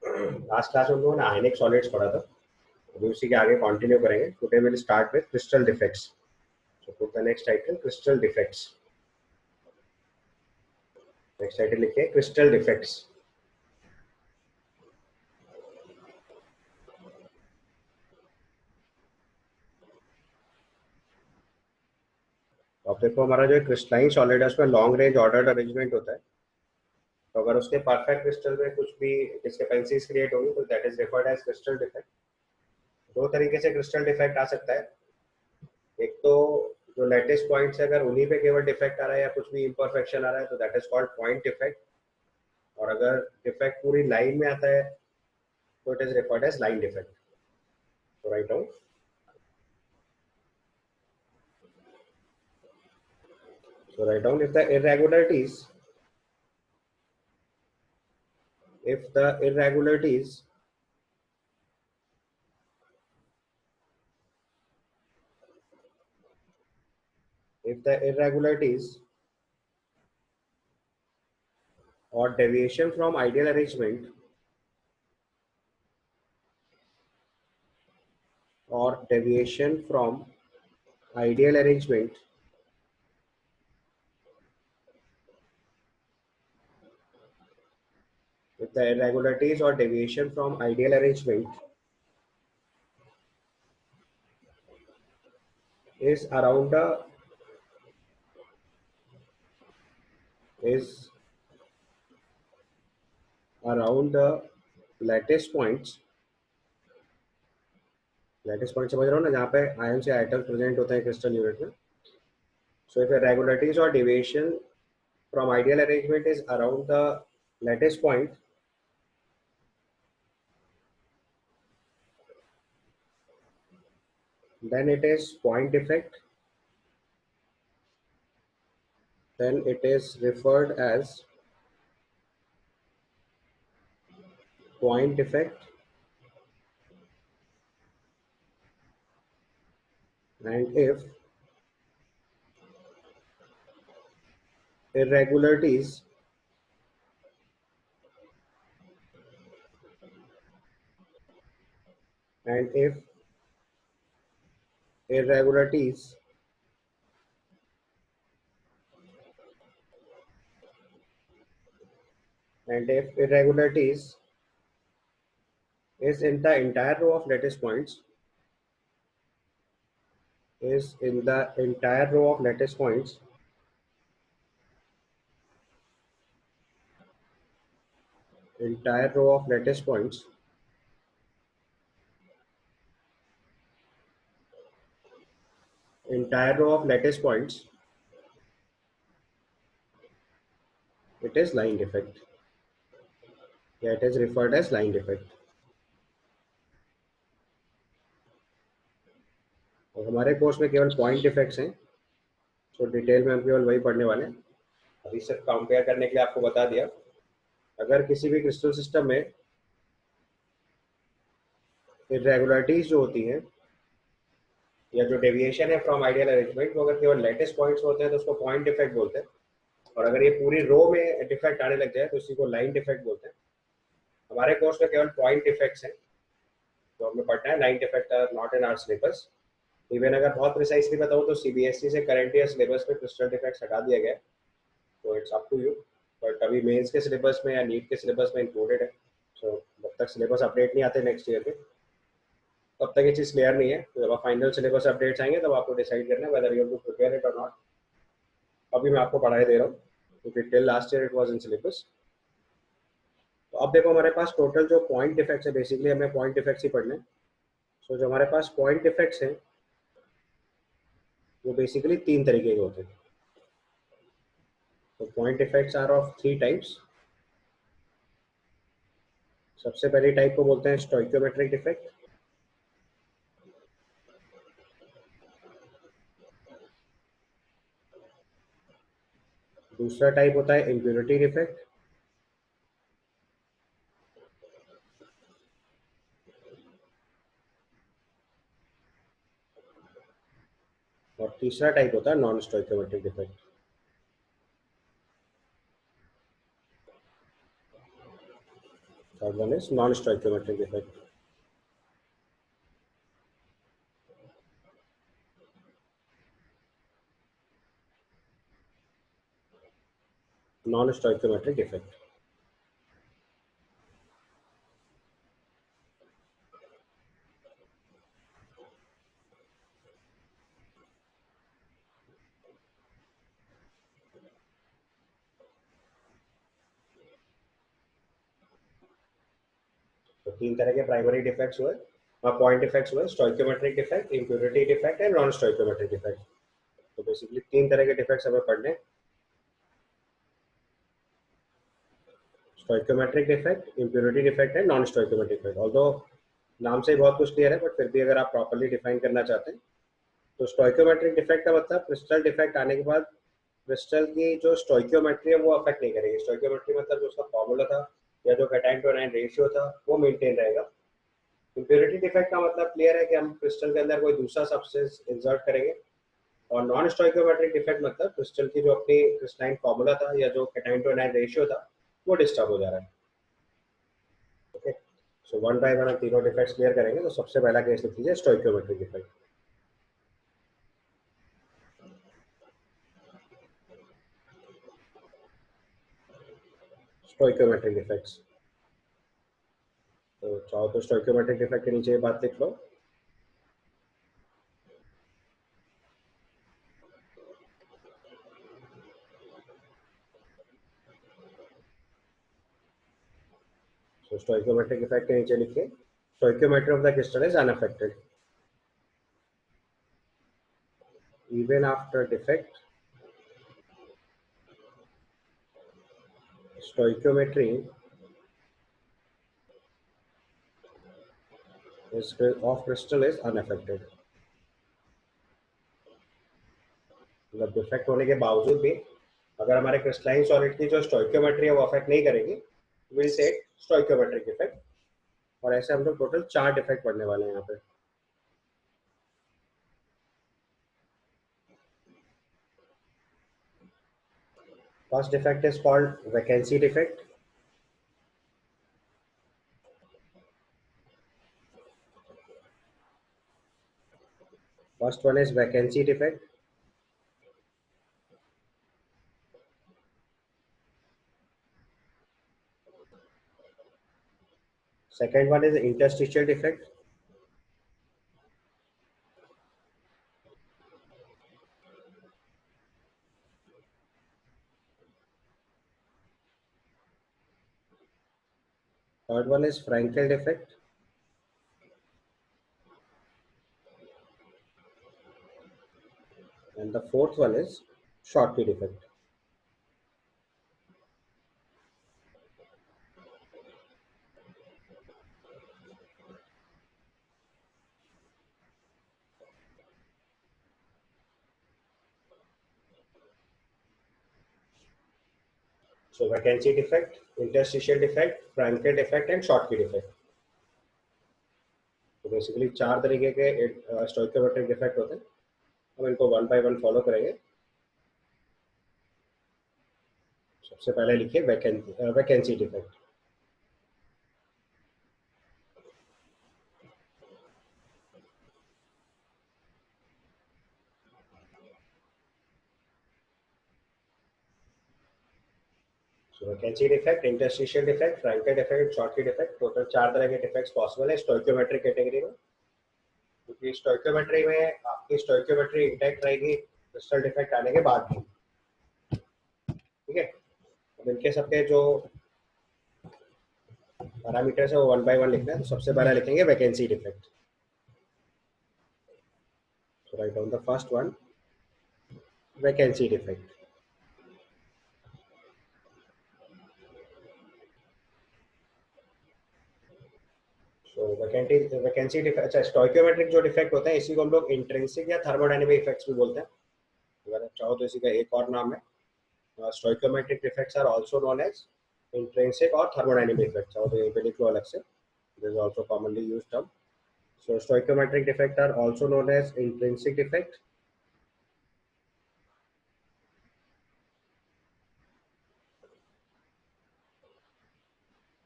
Last class में हम लोगों ने आयनिक सॉलिड्स पढ़ा था, अभी उसी के आगे कंटिन्यू करेंगे. Today will start with crystal defects. So put the next title crystal defects. Next title लिखिए क्रिस्टल डिफेक्ट्स. अब देखो हमारा जो क्रिस्टलाइन सॉलिड है उसमें लॉन्ग रेंज ऑर्डर्ड अरेंजमेंट होता है. तो अगर उसके परफेक्ट क्रिस्टल में कुछ भी डिस्क्रिपेंसीज क्रिएट होंगी तो that is referred as crystal defect. दो तरीके से क्रिस्टल डिफेक्ट आ सकता है. एक तो जो लेटेस्ट पॉइंट्स है अगर उन्हीं पे केवल डिफेक्ट आ रहा है या कुछ भी इम्परफेक्शन आ रहा है तो that is called point defect. और अगर डिफेक्ट पूरी लाइन में आता है तो it is referred as line defect. तो right down. So write down if the irregularities if the irregularities or deviation from ideal arrangement or deviation from ideal arrangement if the irregularities or deviation from ideal arrangement is around the is around the lattice points. Lattice point समझ रहा हूँ ना, जहाँ पे ion से item present होते हैं crystal unit में. So if irregularities or deviation from ideal arrangement is around the lattice point, then it is point defect. Then it is referred as point defect. And if irregularities and if irregularities and if irregularities is in the entire row of lattice points is in the entire row of lattice points, entire row of lattice points, entire row of lattice points, it is line defect. Yeah, it is referred as line defect. और हमारे course में केवल point defects हैं. सो detail में हम केवल वही पढ़ने वाले हैं. अभी सिर्फ कंपेयर करने के लिए आपको बता दिया. अगर किसी भी क्रिस्टल सिस्टम में इरेगुलरिटीज जो होती हैं या जो डेविएशन है फ्रॉम आइडियल अरेंजमेंट वो अगर केवल लेटेस्ट पॉइंट्स होते हैं तो उसको पॉइंट डिफेक्ट बोलते हैं. और अगर ये पूरी रो में डिफेक्ट आने लग जाए तो उसी को लाइन डिफेक्ट बोलते हैं. हमारे कोर्स में केवल पॉइंट डिफेक्ट्स हैं जो हमें पढ़ना है. Line defect are not in our syllabus. Even अगर बहुत प्रिसाइसली बताऊँ तो सीबीएसई से करंट ईयर सिलेबस में क्रिस्टल डिफेक्ट्स हटा दिया गया है. तो it's up to you. But अभी मेंस के सिलेबस में या नीट के सिलेबस में इंक्लूडेड है. सो जब तक सिलेबस अपडेट नहीं आते नेक्स्ट ईयर के तब तक ये चीज़ क्लियर नहीं है. तो जब आप फाइनल सिलेबस अपडेट्स आएंगे तब आपको डिसाइड करना है whether you have to prepare it और नॉट. अभी मैं आपको पढ़ाई दे रहा हूँ क्योंकि till last year it was in syllabus. तो अब देखो हमारे पास टोटल जो पॉइंट डिफेक्ट्स है बेसिकली हमें पॉइंट डिफेक्ट्स ही पढ़ने. सो जो हमारे पास पॉइंट डिफेक्ट्स हैं वो बेसिकली तीन तरीके के होते हैं. तो point defects are of three types. सबसे पहली टाइप को बोलते हैं स्टोइकियोमेट्रिक डिफेक्ट. दूसरा टाइप होता है इम्प्योरिटी डिफेक्ट. और तीसरा टाइप होता है non stoichiometric defect. Third one is non-stoichiometric effect. Non-stoichiometric effect. तो तीन तरह के प्राइमरी डिफेक्ट्स हुए, पॉइंट डिफेक्ट्स हुए, stoichiometric defect, impurity defect and non stoichiometric defect. तो बेसिकली तीन तरह के डिफेक्ट्स हमें पढ़ने, stoichiometric defect, impurity defect and non stoichiometric defect. Although नाम से ही बहुत कुछ क्लियर है, बट फिर भी अगर आप प्रॉपर्ली डिफाइन करना चाहते हैं तो स्टोइकियोमेट्रिक डिफेक्ट का मतलब क्रिस्टल डिफेक्ट आने के बाद क्रिस्टल की जो स्टोइकियोमेट्री है वो अफेक्ट नहीं करेगी। स्टोइकियोमेट्री मतलब जो उसका फॉर्मूला था या जो कैटायन टू एनायन रेशियो था वो मेंटेन रहेगा। इम्प्योरिटी डिफेक्ट का मतलब क्लियर है कि हम क्रिस्टल के अंदर कोई दूसरा सब्सटेंस इंसर्ट करेंगे। और नॉन स्टोइकियोमेट्रिक डिफेक्ट मतलब क्रिस्टल की जो अपनी क्रिस्टलाइन फॉर्मूला था या जो कैटायन टू एनायन रेशियो था वो डिस्टर्ब हो जा रहा है। Okay, so one by one हम तीनों डिफेक्ट्स क्लियर करेंगे। तो सबसे पहला केस लिख लीजिए, स्टोइकियोमेट्रिक डिफेक्ट। स्टोइकियोमेट्रिक डिफेक्ट्स, तो चाहो तो स्टोइकियोमेट्रिक डिफेक्ट के नीचे ये बात लिख लो। So stoichiometric effect के नीचे लिखिए, stoichiometry of the crystal is unaffected even after defect. Stoichiometry is of crystal is unaffected. मतलब डिफेक्ट होने के बावजूद भी अगर हमारे क्रिस्टलाइन सॉलिड की जो स्टोइकियोमेट्री है वो अफेक्ट नहीं करेगी, विल से स्टोइकियोमेट्रिक इफेक्ट। और ऐसे हम लोग टोटल 4 डिफेक्ट पढ़ने वाले हैं यहाँ पे। First defect is called vacancy defect. First one is vacancy defect. Second one is interstitial defect. Third one is Frenkel defect. And the fourth one is Schottky defect. So vacancy defect, interstitial defect, Frankel defect and Schottky defect. तो basically 4 तरीके के stoichiometric defect होते हैं। हम इनको one by one follow करेंगे। सबसे पहले लिखिए vacancy defect. Vacancy defect, interstitial defect, Frenkel defect, Schottky defect, total 4 तरह के डिफेक्ट्स पॉसिबल है स्टोइकियोमेट्रिक कैटेगरी में। क्योंकि स्टोइकियोमेट्री में आपकी स्टोइकियोमेट्री इंटैक्ट रहेगी क्रिस्टल डिफेक्ट आने के बाद भी। ठीक है, अब इनके सबके जो पैरामीटर्स है वो वन बाय वन लिखना है। तो सबसे पहले लिखेंगे vacancy defect. So write down the first one, vacancy defect. So vacancy defect, अच्छा स्टोइकियोमेट्रिक जो डिफेक्ट होता है इसी को हम लोग इंट्रिंसिक या थर्मोडायनेमिक इफेक्ट्स भी बोलते हैं। अगर आप चाहो तो इसी का एक और नाम है। Stoichiometric defects are also known as intrinsic और थर्मोडायनेमिक इफेक्ट्स। चाहो तो यहीं पे लिख लो अलग से, this is also commonly used term. So stoichiometric defect are also known as intrinsic defect,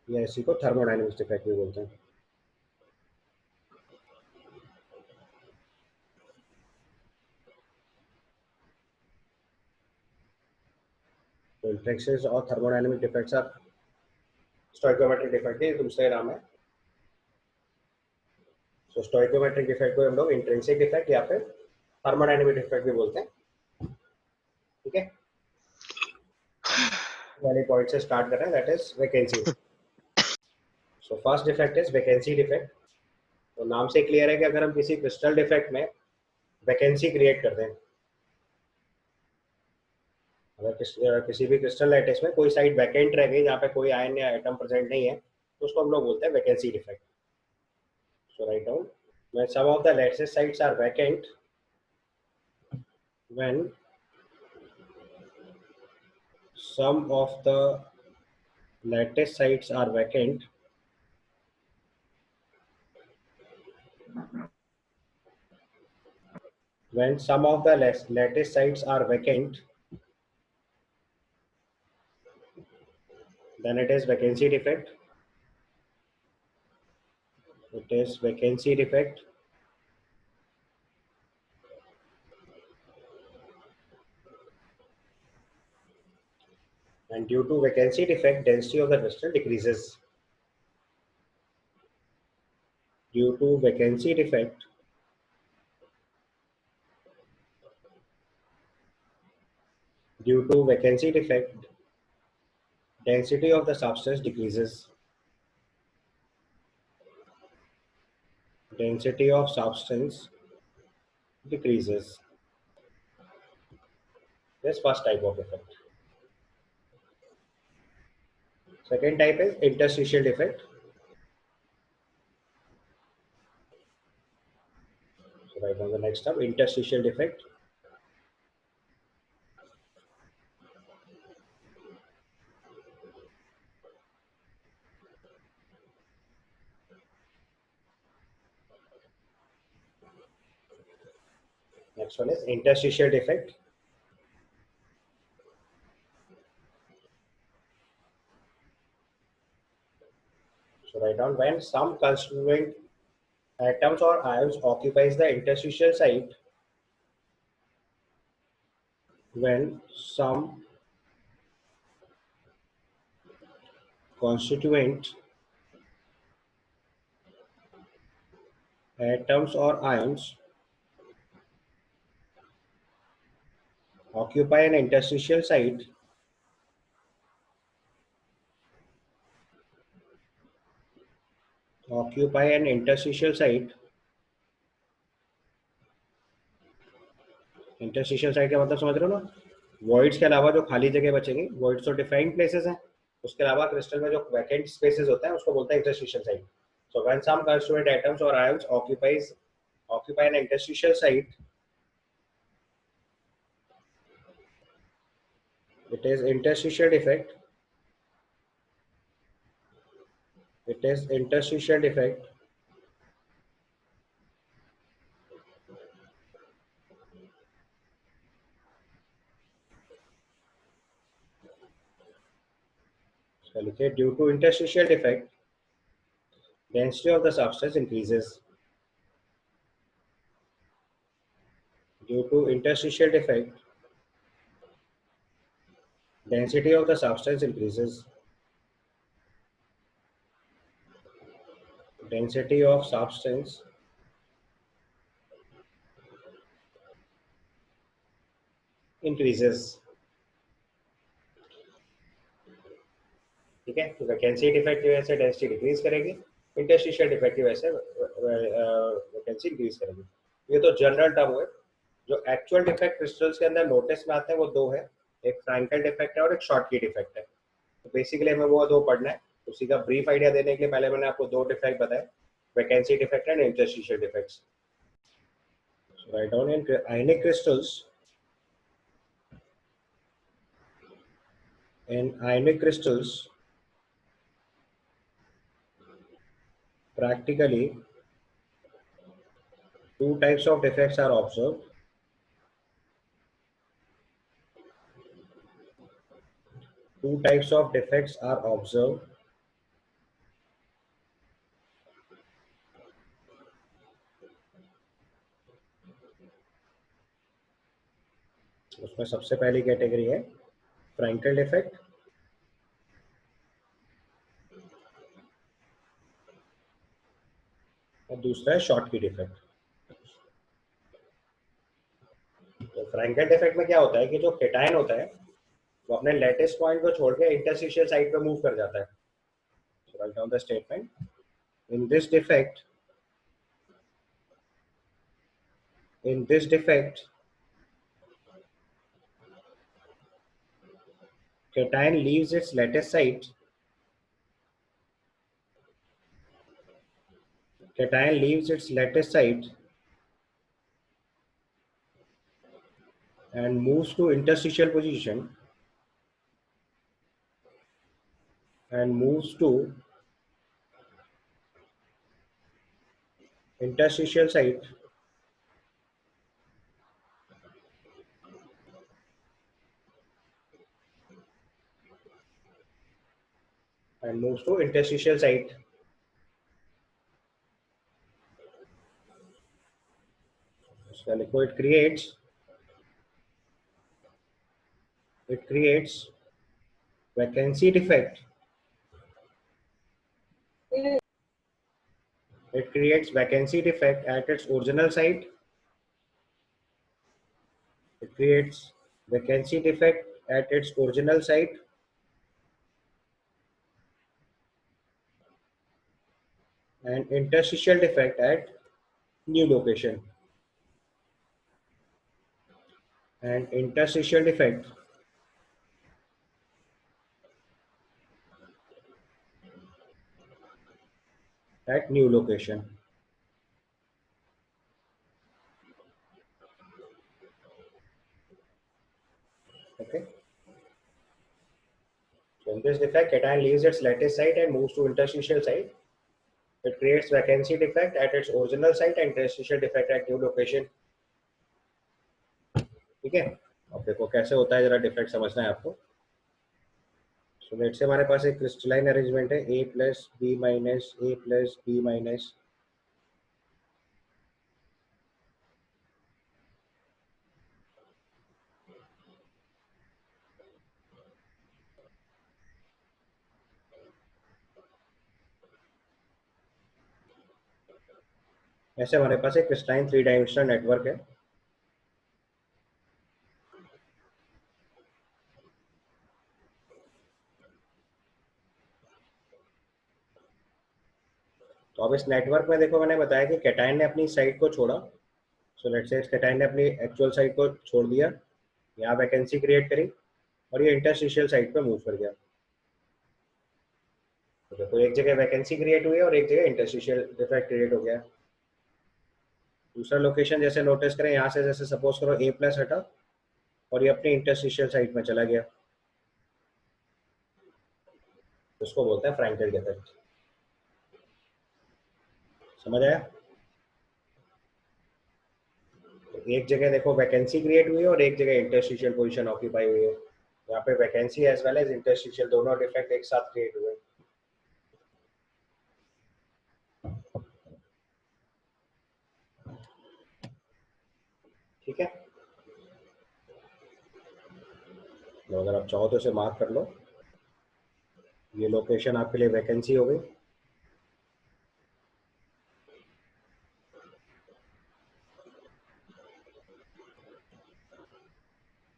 या इसी को थर्मोडायनेमिक्स डिफेक्ट भी बोलते हैं। तो इंट्रिंसिक और thermodynamic defects are stoichiometric defect के दूसरे नाम है। तो स्टोइकोमेट्रिक डिफेक्ट को हम लोग इंट्रिंसिक डिफेक्ट या फिर थर्मोडायनेमिक डिफेक्ट भी बोलते हैं। ठीक है, वाले पॉइंट से स्टार्ट कर रहे हैं, that is vacancy. So first defect is vacancy defect. तो नाम से क्लियर है कि अगर हम किसी क्रिस्टल डिफेक्ट में वैकेंसी क्रिएट करते हैं, अगर किसी भी क्रिस्टल लैटिस में कोई साइड वैकेंट रह गई जहाँ पे कोई आयन या एटम प्रेजेंट नहीं है, तो उसको हम लोग बोलते हैं vacancy defect. So write down, when some of the lattice sites are vacant, when some of the lattice sites are vacant, when some of the lattice sites are vacant, then it is vacancy defect. It is vacancy defect. And due to vacancy defect, density of the crystal decreases. Due to vacancy defect, due to vacancy defect, density of the substance decreases. Density of substance decreases. This first type of defect. Second type is interstitial defect. So right on the next step, interstitial defect. Next one is interstitial defect. So write down, when some constituent atoms or ions occupies the interstitial site, when some constituent atoms or ions occupy an interstitial site, occupy an interstitial site, interstitial site का मतलब समझ रहे हो ना, voids के अलावा जो खाली जगह बचेंगी, वॉइड्स तो डिफाइंड प्लेसेस हैं, उसके अलावा क्रिस्टल में जो वैकेंट स्पेसेस होते हैं उसको बोलते हैं interstitial site. So when some constituent atoms और ions occupy an interstitial site, it is interstitial defect. It is interstitial defect. So due to interstitial defect, density of the substance increases. Due to interstitial defect, density of the substance increases. Density of substance increases. ठीक है, तो vacancy defect की वजह से density decrease करेगी, interstitial defect की वजह से वैकेंसी इंक्रीज करेगी। ये तो जनरल टर्म हुए। जो एक्चुअल डिफेक्ट क्रिस्टल्स के अंदर नोटिस में आते हैं वो दो है, एक फ्रैंकल डिफेक्ट है और एक शॉर्टकी डिफेक्ट है। तो बेसिकली हमें वो दो पढ़ना है। उसी का ब्रीफ आइडिया देने के लिए पहले मैंने आपको दो डिफेक्ट बताए, vacancy defect and interstitial defects. Write down, in ionic crystals, in ionic crystals, practically two types of defects are observed. Two types of defects are observed. उसमें सबसे पहली कैटेगरी है फ्रैंकल डिफेक्ट, और दूसरा है शॉर्टकी डिफेक्ट। तो Frenkel defect में क्या होता है कि जो केटायन होता है वो अपने लेटेस्ट पॉइंट को छोड़ के इंटरस्टिशियल साइड पे मूव कर जाता है। So write down the statement. In this defect, in this defect, cation leaves its lattice site. Cation leaves its lattice site and moves to interstitial position and moves to interstitial site and moves to interstitial site. So it creates vacancy defect. It creates vacancy defect at its original site. It creates vacancy defect at its original site and interstitial defect at new location. And interstitial defect at new location. Okay. So in this defect, cation leaves its lattice site and moves to interstitial site. It creates vacancy defect at its original site and interstitial defect at new location. ठीक है, अब देखो कैसे होता है, जरा defect समझना है आपको। सो लेट से हमारे पास एक क्रिस्टलाइन अरेंजमेंट है A plus B minus A plus B minus, ऐसे हमारे पास एक क्रिस्टलाइन 3 डायमेंशनल नेटवर्क है। तो अब इस नेटवर्क में देखो, मैंने बताया कि कैटायन ने अपनी साइड को छोड़ा। सो लेट्स से कैटायन ने अपनी एक्चुअल साइड को छोड़ दिया, यहाँ वैकेंसी क्रिएट करी और ये इंटरस्टिशियल साइड पे मूव कर गया। तो देखो एक जगह वैकेंसी क्रिएट हुई है और एक जगह इंटरस्टिशियल डिफेक्ट क्रिएट हो गया। दूसरा लोकेशन जैसे नोटिस करें, यहाँ से जैसे सपोज करो A प्लस हटा और ये अपने इंटरस्टिशियल साइड में चला गया, उसको बोलते हैं फ्रैंकल डिफेक्ट। समझ आया? तो एक जगह देखो वैकेंसी क्रिएट हुई है और एक जगह इंटरस्टिशियल पोजीशन ऑक्यूपाई हुई है। यहाँ पे vacancy as well as interstitial दोनों डिफेक्ट एक साथ क्रिएट हुए। ठीक है, तो अगर आप चाहो तो इसे मार्क कर लो। ये लोकेशन आपके लिए वैकेंसी हो गई,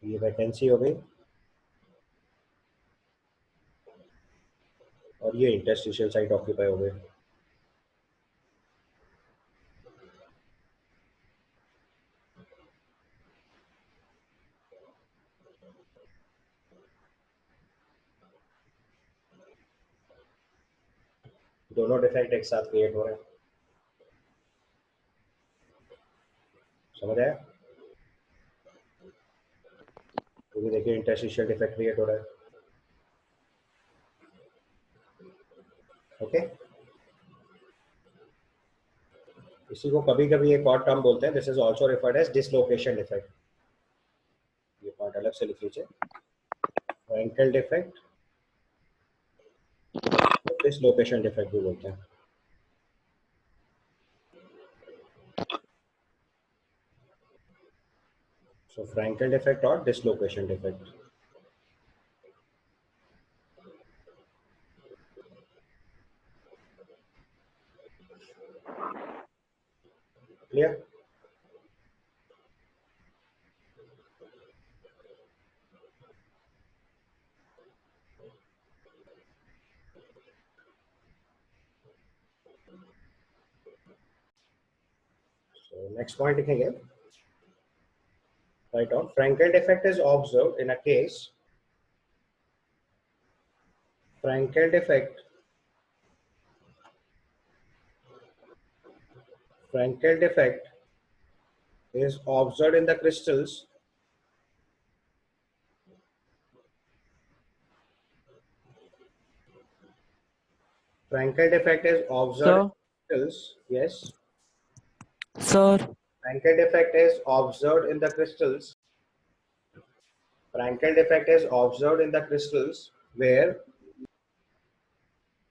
ये वैकेंसी हो गई और ये इंटरस्टिशियल साइट ऑक्यूपाई हो गई। दोनों डिफेक्ट एक साथ क्रिएट हो रहे हैं। समझ आया? तो भी देखिए इंटरस्टिशियल डिफेक्ट क्रिएट हो रहा है। ओके, इसी को कभी कभी एक और टर्म बोलते हैं, this is also referred as dislocation defect. ये पॉइंट अलग से लिख लीजिए, फ्रैंकल डिफेक्ट, डिसलोकेशन डिफेक्ट भी बोलते हैं। So Frankel defect or dislocation defect. Clear? So next point लिखेंगे. Right on. Frankel defect is observed in a case. Frankel defect. Frankel defect is observed in the crystals. Frankel defect is observed in Sir, crystals. Yes. sir, Frankel defect is observed in the crystals. Frankel defect is observed in the crystals where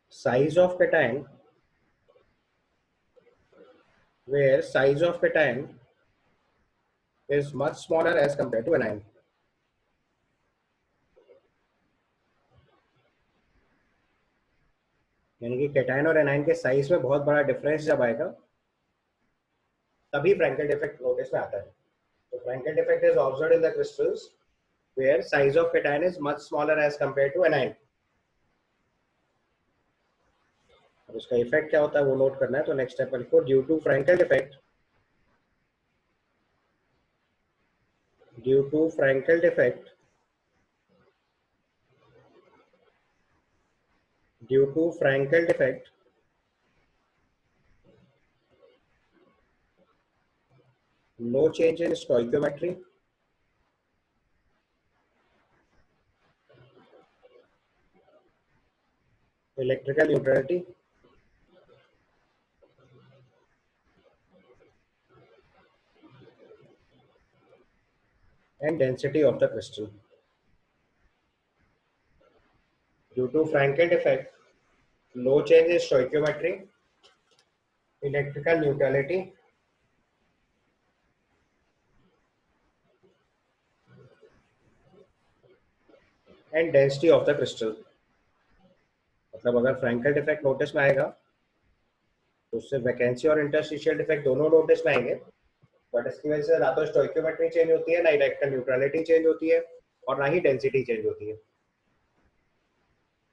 size of cation is much smaller as compared to anion. यानी कि cation और anion के size में बहुत बड़ा difference जब आएगा तभी फ्रैंकल डिफेक्ट नोटिस में आता है. तो Frenkel defect is observed in the crystals where size of cation is much smaller as compare to anion. अब उसका इफेक्ट क्या होता है वो नोट करना है. तो नेक्स्ट स्टेप पर लिखो due to Frenkel defect due to Frankel defect no change in stoichiometry, electrical neutrality, and density of the crystal. Due to Frankel defect, no change in stoichiometry, electrical neutrality, and density of the crystal. मतलब अगर Frenkel defect notice में आएगा तो उससे vacancy और interstitial defect दोनों notice में आएंगे. बट इसकी वजह से ना तो स्टोइकियोमेट्री चेंज होती है, ना इलेक्ट्रिकल न्यूट्रलिटी चेंज होती है, और ना ही डेंसिटी चेंज होती है.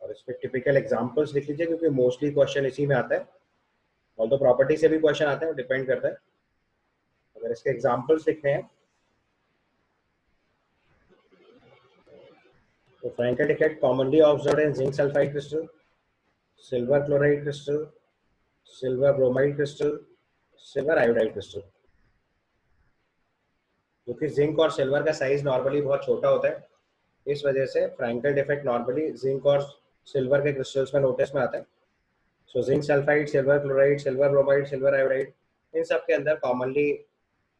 और इस पे टिपिकल एग्जांपल्स लिख लीजिए क्योंकि मोस्टली क्वेश्चन इसी में आता है. ऑल्दो प्रॉपर्टी से भी क्वेश्चन आते हैं, डिपेंड करता है. अगर इसके एग्जांपल्स लिखने हैं तो Frenkel defect commonly observed in zinc sulphide crystal, silver chloride crystal, silver bromide crystal, silver iodide crystal. क्योंकि जिंक और सिल्वर का साइज नॉर्मली बहुत छोटा होता है, इस वजह से फ्रैंकल डिफेक्ट नॉर्मली जिंक और सिल्वर के क्रिस्टल्स में नोटिस में आता है. So zinc sulphide, silver chloride, silver bromide, silver iodide, इन सब के अंदर कॉमनली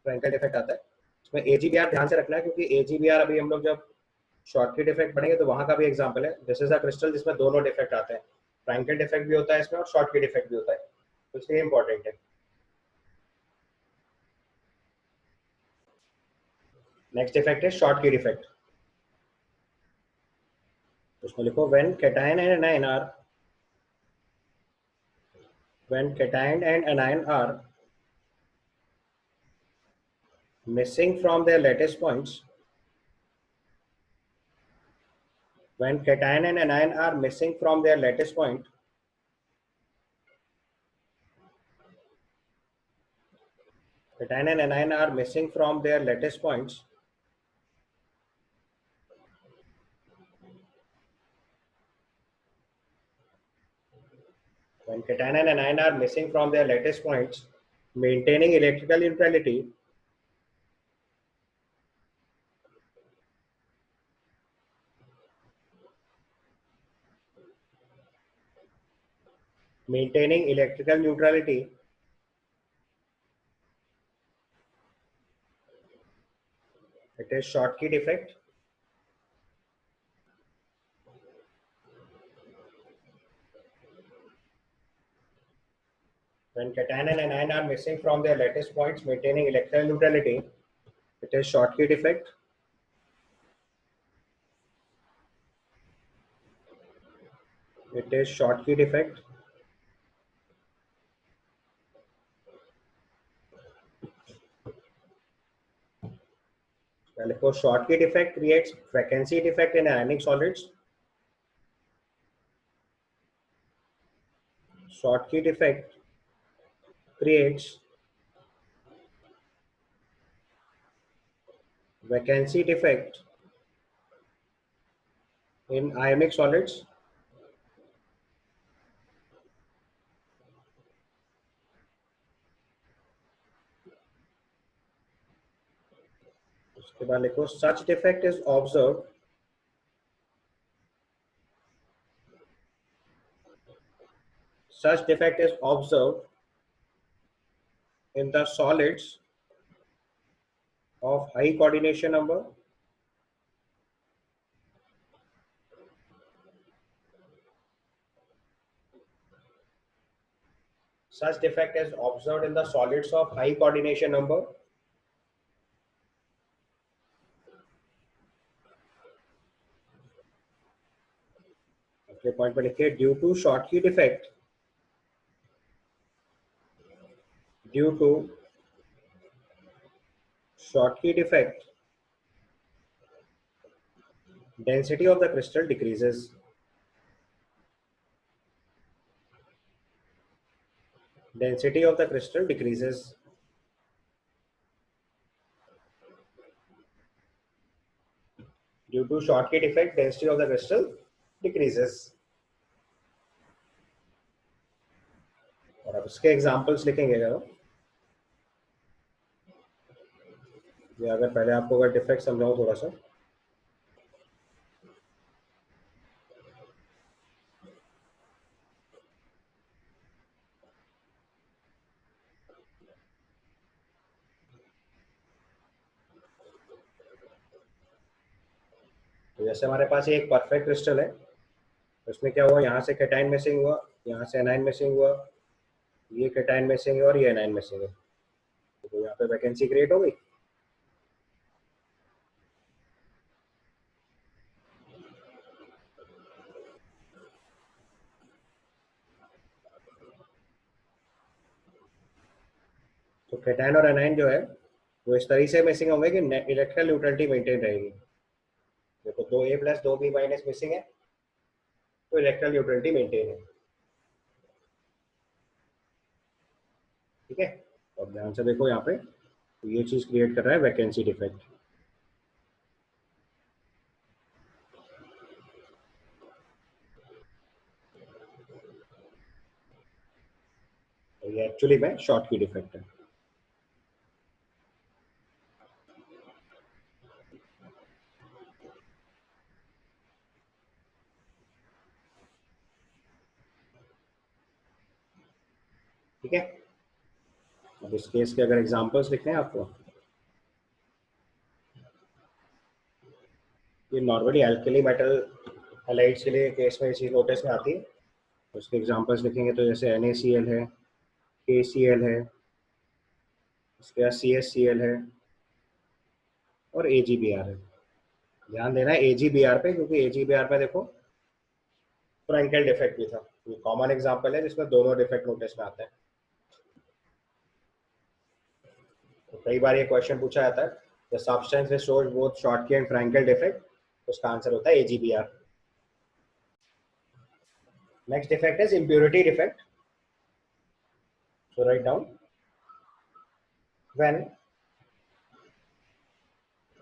फ्रैंकल डिफेक्ट आता है. इसमें एजीबीआर ध्यान से रखना है क्योंकि एजीबीआर अभी हम लोग जब शॉर्टकी डिफेक्ट पढ़ेंगे तो वहां का भी एग्जांपल है. दिस इज अ क्रिस्टल जिसमें दोनों डिफेक्ट आते हैं, फ्रैंकल डिफेक्ट भी होता है इसमें और शॉर्टकी डिफेक्ट भी होता है, तो इसलिए इंपॉर्टेंट है. नेक्स्ट डिफेक्ट है शॉर्टकी डिफेक्ट. उसमें लिखो when cation and anion are missing from their lattice points, when cation and anion are missing from their lattice point, cation and anion are missing from their lattice points, when cation and anion are missing from their lattice points, maintaining electrical neutrality, maintaining electrical neutrality, it is Schottky defect. When cation and anion are missing from their lattice points, maintaining electrical neutrality, it It is Schottky defect. It is Schottky defect. Well, of course, Schottky defect creates vacancy defect in ionic solids. Schottky defect creates vacancy defect in ionic solids. उसके बाद लिखो such defect is observed in the solids of high coordination number such defect is observed in the solids of high coordination number अगले point पर लिखिए due to Schottky defect due to Schottky defect density of the crystal decreases. Density of the crystal decreases. Due to Schottky defect, density of the crystal decreases. और अब इसके examples लिखेंगे जरा ये अगर पहले आपको अगर डिफेक्ट समझाऊं थोड़ा सा तो जैसे हमारे पास ये एक परफेक्ट क्रिस्टल है उसमें क्या हुआ यहाँ से कैटाइन मिसिंग हुआ यहाँ से एनाइन मिसिंग हुआ ये कैटाइन मिसिंग है और ये एनाइन मिसिंग है तो यहाँ पे वैकेंसी क्रिएट हो गई तो कैटाइन और एनाइन जो है वो इस तरीके से मिसिंग होंगे कि इलेक्ट्रिकल न्यूट्रलिटी मेंटेन रहेगी देखो 2A plus 2B minus missing है तो इलेक्ट्रिकल न्यूट्रलिटी मेंटेन है ठीक है और ध्यान से देखो यहाँ पे तो ये चीज क्रिएट कर रहा है वैकेंसी डिफेक्ट तो ये एक्चुअली में Schottky डिफेक्ट है ठीक है अब इस केस के अगर एग्जांपल्स लिखने हैं आपको ये नॉर्मली एल्कली मेटल हैलाइड्स के लिए केस में ये चीज नोटिस में आती है तो इसके एग्जांपल्स लिखेंगे तो जैसे NaCl है KCl है इसके बाद CSCl है और AgBr है ध्यान देना है AgBr पे क्योंकि AgBr पे देखो फ्रैंकेल डिफेक्ट भी था ये कॉमन एग्जांपल है जिसमें दोनों डिफेक्ट नोटिस में आते हैं तो कई बार ये क्वेश्चन पूछा जाता है the substance which shows both Schottky and Frenkel defect उसका आंसर होता है AgBr next defect is impurity defect so write down when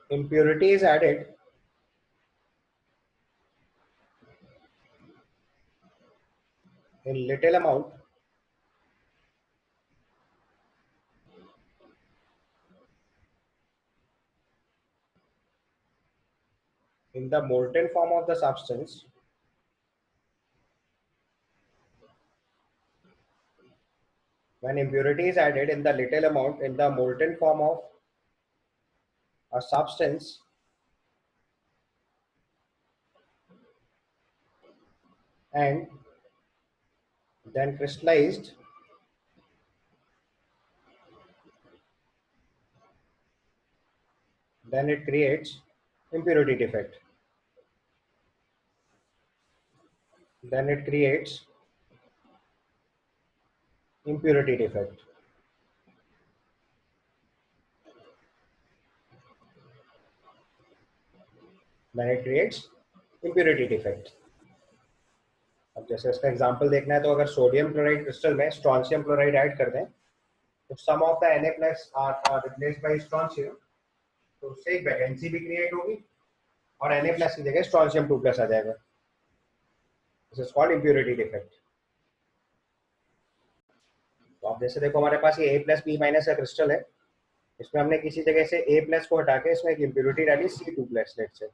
impurity is added in little amount in the molten form of the substance when impurity is added in the little amount in the molten form of a substance and then crystallized then it creates impurity defect. Then it creates impurity defect. Then it creates impurity defect. अब जैसे इसका example देखना है तो अगर sodium chloride crystal में strontium chloride add कर दें तो some of the Na+ are replaced by strontium, तो उससे एक वैकेंसी भी क्रिएट होगी और Na+ की जगह स्ट्रोंशियम 2+ आ जाएगा. This is called impurity defect. तो आप जैसे देखो हमारे पास ये A+B- का क्रिस्टल है, इसमें हमने किसी जगह से A+ को हटा के इसमें एक इम्प्योरिटी डाली C2+. लेट्स से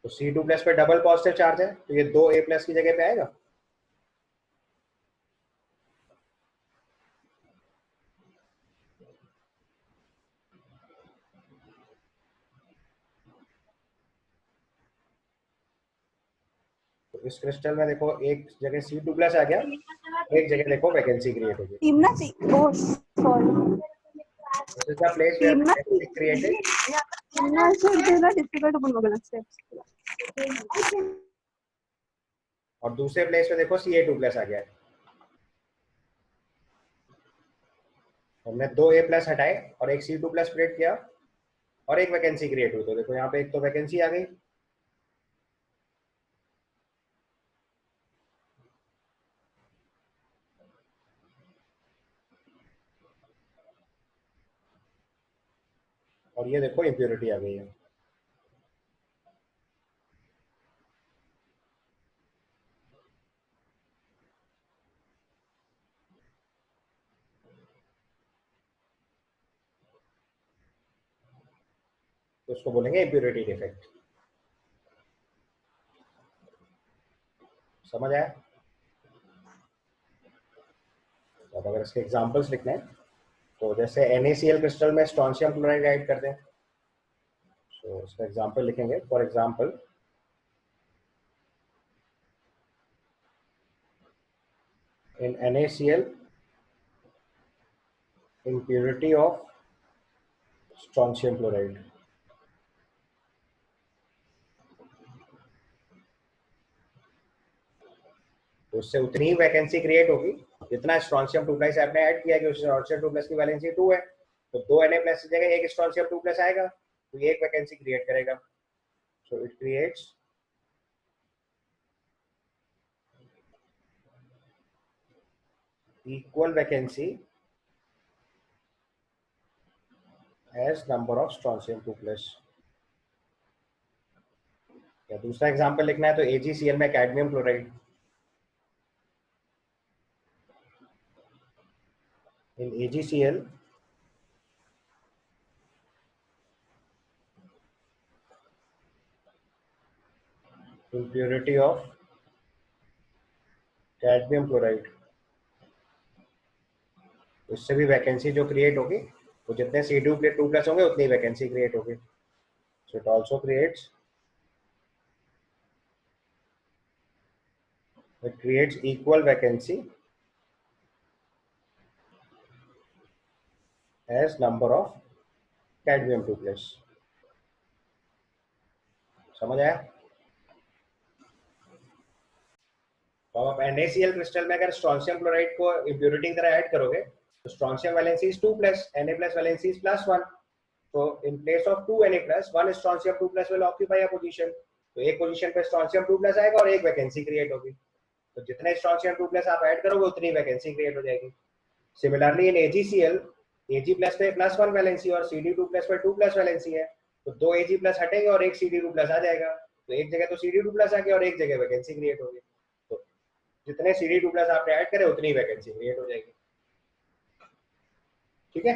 तो C2+ पे डबल पॉजिटिव चार्ज है, तो ये 2A+ की जगह पे आएगा. तो इस क्रिस्टल में देखो एक जगह C2+ आ गया, एक जगह देखो वैकेंसी क्रिएट होगी. This is the place where vacancy is created. और दूसरे प्लेस पे देखो Ca2+ आ गया है. हमने 2A+ हटाए और एक C2+ क्रिएट किया और एक वैकेंसी क्रिएट हुई. तो देखो यहाँ पे एक तो वैकेंसी आ गई. और ये देखो इम्प्योरिटी आ गई है. तो उसको बोलेंगे इम्प्योरिटी डिफेक्ट. समझ आया? अब अगर इसके एग्जांपल्स लिखने हैं तो जैसे NaCl क्रिस्टल में स्ट्रोंशियम क्लोराइड ऐड कर दें, तो इसका एग्जांपल लिखेंगे. For example in NaCl impurity of strontium chloride. तो उससे उतनी ही वैकेंसी क्रिएट होगी जितना स्ट्रोंशियम 2+ आपने ऐड किया कि स्ट्रोंशियम 2+ की वैलेंसी 2 है, तो 2 Na+ की जगह एक स्ट्रोंशियम 2+ आएगा, तो ये एक वैकेंसी क्रिएट करेगा. So it creates equal vacancy as number of strontium 2+. या दूसरा एग्जांपल लिखना है तो AgCl में cadmium chloride. In AgCl impurity of cadmium chloride, इससे भी वैकेंसी जो क्रिएट होगी वो जितने Cu2+ होंगे उतनी वैकेंसी क्रिएट होगी. So it also creates equal vacancy as number of cadmium 2+. समझ आया? तो आप NaCl क्रिस्टल में अगर स्ट्रोंशियम क्लोराइड को इम्प्योरिटी की तरह ऐड करोगे तो strontium valency is 2+, Na+ valency is +1. तो in place of 2 Na+, 1 strontium 2+ will occupy a position. तो एक पोजीशन पे स्ट्रोंशियम 2+ आएगा और एक वैकेंसी क्रिएट होगी. तो जितने स्ट्रोंशियम 2+ आप ऐड करोगे उतनी वैकेंसी क्रिएट हो जाएगी. सिमिलरली इन AgCl Ag+ पे +1 वैलेंसी और Cd2+ पे 2+ वैलेंसी है, तो 2 Ag+ हटेंगे और एक Cd2+ आ जाएगा. तो एक जगह तो Cd2+ आ गया और एक जगह वैकेंसी क्रिएट होगी. तो जितने Cd2+ आपने ऐड करे उतनी वैकेंसी क्रिएट हो जाएगी. ठीक है?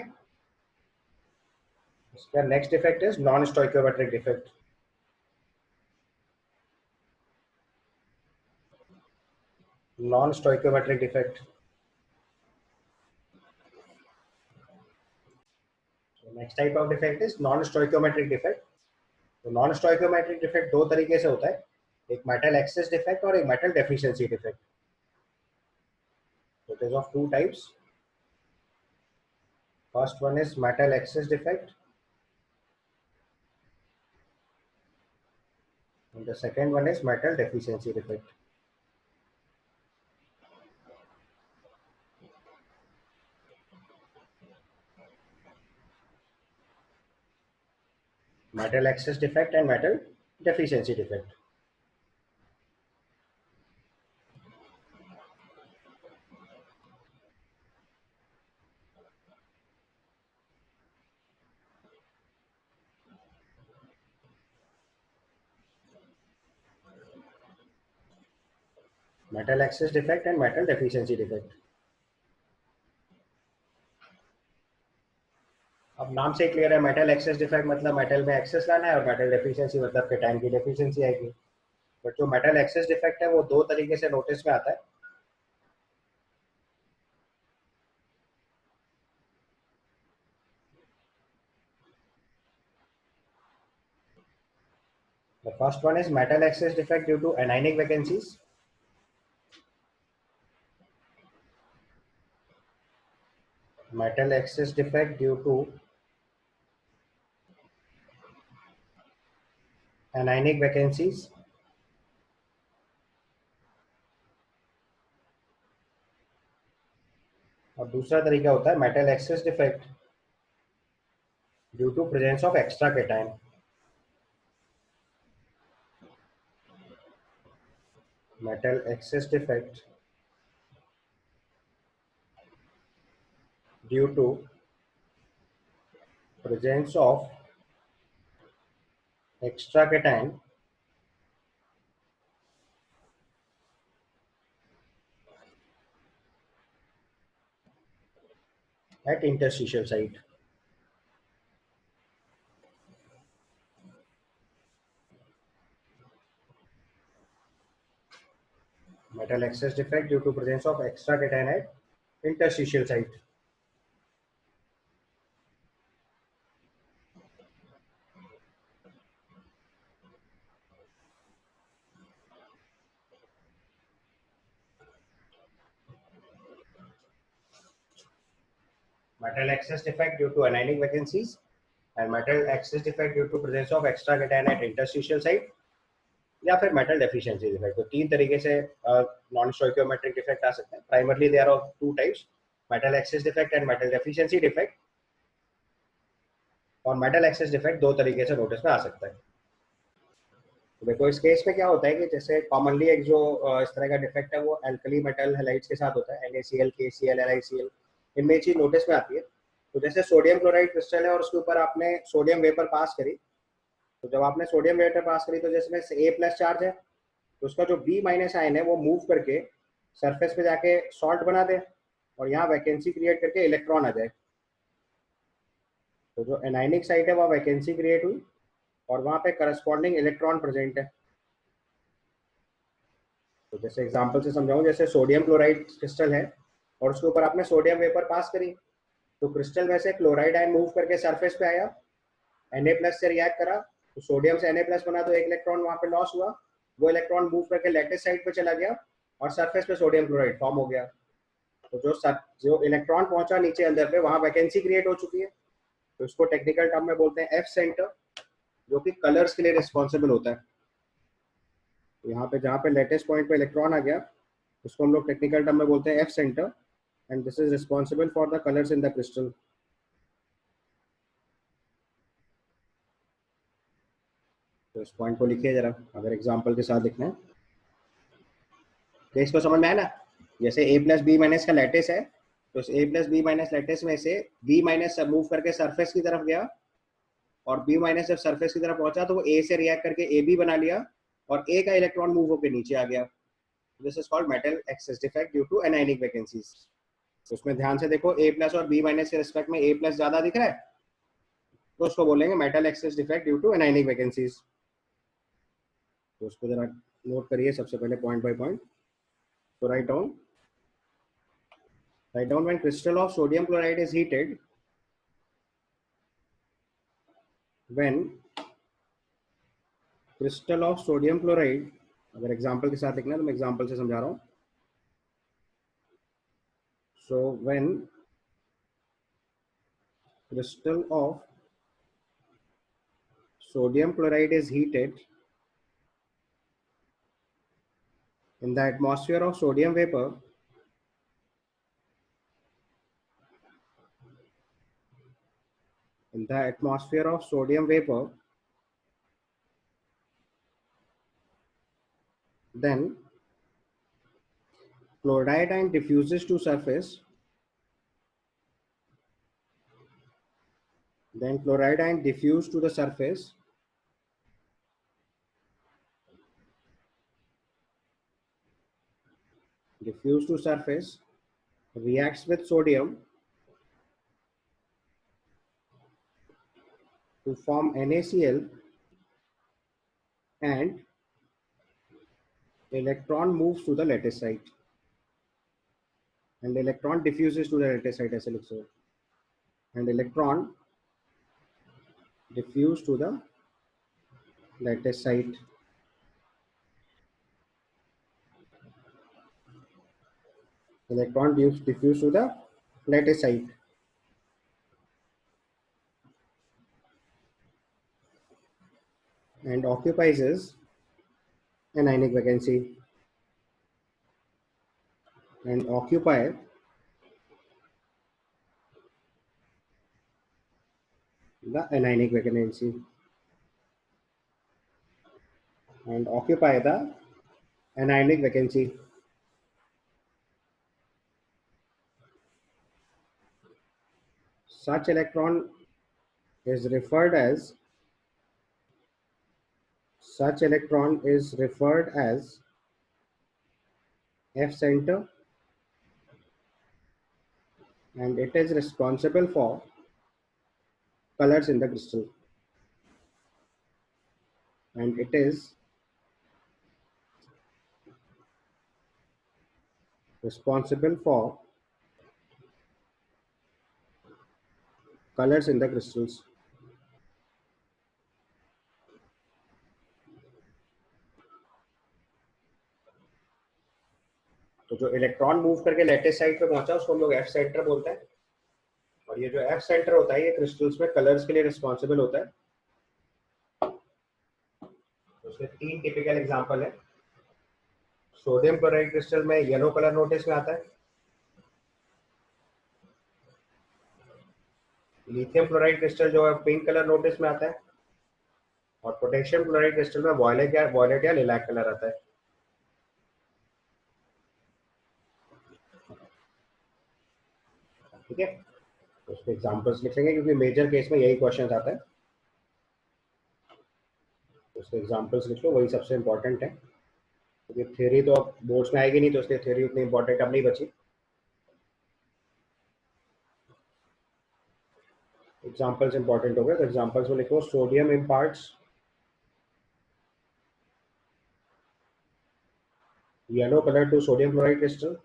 इसका next defect is non stoichiometric defect. Non stoichiometric defect. Next type of defect is non stoichiometric defect. तो नॉन स्टोइकियोमेट्रिक डिफेक्ट दो तरीके से होता है, एक मेटल एक्सेस डिफेक्ट और एक metal deficiency defect. It is of two types. First one is metal excess defect And the second one is metal deficiency defect. Metal excess defect and metal deficiency defect. Metal excess defect and metal deficiency defect. अब नाम से clear है, metal excess defect मतलब metal में access लाना है और metal deficiency मतलब केटाइन की डेफिशिएंसी आएगी। बट जो मेटल एक्सेस डिफेक्ट है वो दो तरीके से नोटिस में आता है। The first one is metal excess defect due to anionic vacancies. Metal excess defect due to anionic vacancies. और दूसरा तरीका होता है metal excess defect due to presence of extra cation. Metal excess defect due to presence of extra cation at interstitial site. Metal excess defect due to presence of extra cation at interstitial site. Metal excess defect due to anionic vacancies and metal excess defect due to presence of extra cation at interstitial site या फिर metal deficiency defect. तो तीन तरीके से non stoichiometric defect आ सकते हैं। Primarily they are of two types, metal excess defect and metal deficiency defect. और मेटल एक्सेस डिफेक्ट दो तरीके से नोटिस में आ सकता है। तो देखो इस केस में क्या होता है कि जैसे कॉमनली एक जो इस तरह का डिफेक्ट है वो एल्कली मेटल हैलाइड्स के साथ होता है, NaCl, KCl, LiCl, इनमें चीज नोटिस में आती है। तो जैसे सोडियम क्लोराइड क्रिस्टल है और उसके ऊपर आपने सोडियम वेपर पास करी, तो जब आपने सोडियम वेपर पास करी तो जिसमें A+ चार्ज है, तो उसका जो B- आयन है वो मूव करके सरफेस पे जाके सॉल्ट बना दे और यहाँ वैकेंसी क्रिएट करके इलेक्ट्रॉन आ जाए। तो जो एनाइनिक साइट है वह वैकेंसी क्रिएट हुई और वहाँ पे करस्पॉन्डिंग इलेक्ट्रॉन प्रेजेंट है। तो जैसे एग्जांपल से समझाऊं, जैसे सोडियम क्लोराइड क्रिस्टल है और उसके ऊपर आपने सोडियम वेपर पास करी, तो क्रिस्टल में से क्लोराइड आयन मूव करके सरफेस पे आया, Na+ से रिएक्ट करा, तो सोडियम से Na+ बना, तो एक इलेक्ट्रॉन वहाँ पे लॉस हुआ। वो इलेक्ट्रॉन मूव करके लैटिस साइड पे चला गया और सरफेस पे सोडियम क्लोराइड फॉर्म हो गया। तो जो इलेक्ट्रॉन पहुंचा नीचे अंदर पे, वहाँ वैकेंसी क्रिएट हो चुकी है। तो इसको टेक्निकल टर्म में बोलते हैं F सेंटर, जो कि कलर्स के लिए रिस्पॉन्सिबल होता है। तो यहाँ पे जहाँ पे लेटेस्ट पॉइंट पे इलेक्ट्रॉन आ गया, उसको हम लोग टेक्निकल टर्म में बोलते हैं F centre, and this is responsible for the colours in the crystal. तो इस पॉइंट को लिखिए जरा, अगर एग्जांपल के साथ लिखना है तो इसको समझ में आया ना। जैसे A+B- का लैटिस है, तो इस A+B- लैटिस में से B- मूव करके सरफेस की तरफ गया और B- जब सरफेस की तरफ पहुंचा तो वो A से रिएक्ट करके AB बना लिया और A का इलेक्ट्रॉन मूव होकर नीचे आ गया। This is called metal excess defect due to anionic vacancies. तो उसमें ध्यान से देखो, A+ और B- के रिस्पेक्ट में A+ ज्यादा दिख रहा है, तो उसको बोलेंगे metal excess defect due to anionic vacancies. तो उसको जरा नोट करिए सबसे पहले पॉइंट बाय पॉइंट। तो right down when crystal of sodium chloride is heated, when crystal of sodium chloride, अगर एग्जांपल के साथ लिखना है तो मैं एग्जांपल से समझा रहा हूँ। So when crystal of sodium chloride is heated, In the atmosphere of sodium vapor, in the atmosphere of sodium vapor, then chloride ion diffuses to surface. Then chloride ion diffuse to the surface. Diffuse to surface, reacts with sodium to form NaCl, and electron moves to the lattice site. And electron diffuses to the lattice site, ऐसे लिख सकते हो. And electron diffuse to the lattice site. Electron diffuse to the lattice site. And occupies an ionic vacancy. And occupy the anionic vacancy. And occupy the anionic vacancy. Such electron is referred as F center, and it is responsible for colors in the crystal. And it is responsible for colors in the crystals. तो जो electron move करके lettuce side पे पहुंचा उसको हम लोग F centre बोलते हैं. और ये जो एफ सेंटर होता है ये क्रिस्टल्स में कलर्स के लिए रिस्पॉन्सिबल होता है. उसके तीन टिपिकल एग्जांपल है. सोडियम क्लोराइड क्रिस्टल में येलो कलर नोटिस में आता है. लिथियम क्लोराइड क्रिस्टल जो है पिंक कलर नोटिस में आता है. और पोटेशियम क्लोराइड क्रिस्टल में वॉयलेट या लिलैक कलर आता है. ठीक है, तो उसके एग्जांपल्स लिखेंगे क्योंकि मेजर केस में यही क्वेश्चन आता है. उसके एग्जांपल्स लिख लो, वही सबसे इंपॉर्टेंट है क्योंकि थ्योरी तो अब बोर्ड्स में आएगी नहीं, तो इसलिए थ्योरी उतनी इंपॉर्टेंट अब नहीं बची. एग्जांपल्स इंपॉर्टेंट हो गए, तो एग्जांपल्स में लिखो sodium imparts yellow colour to sodium chloride crystal.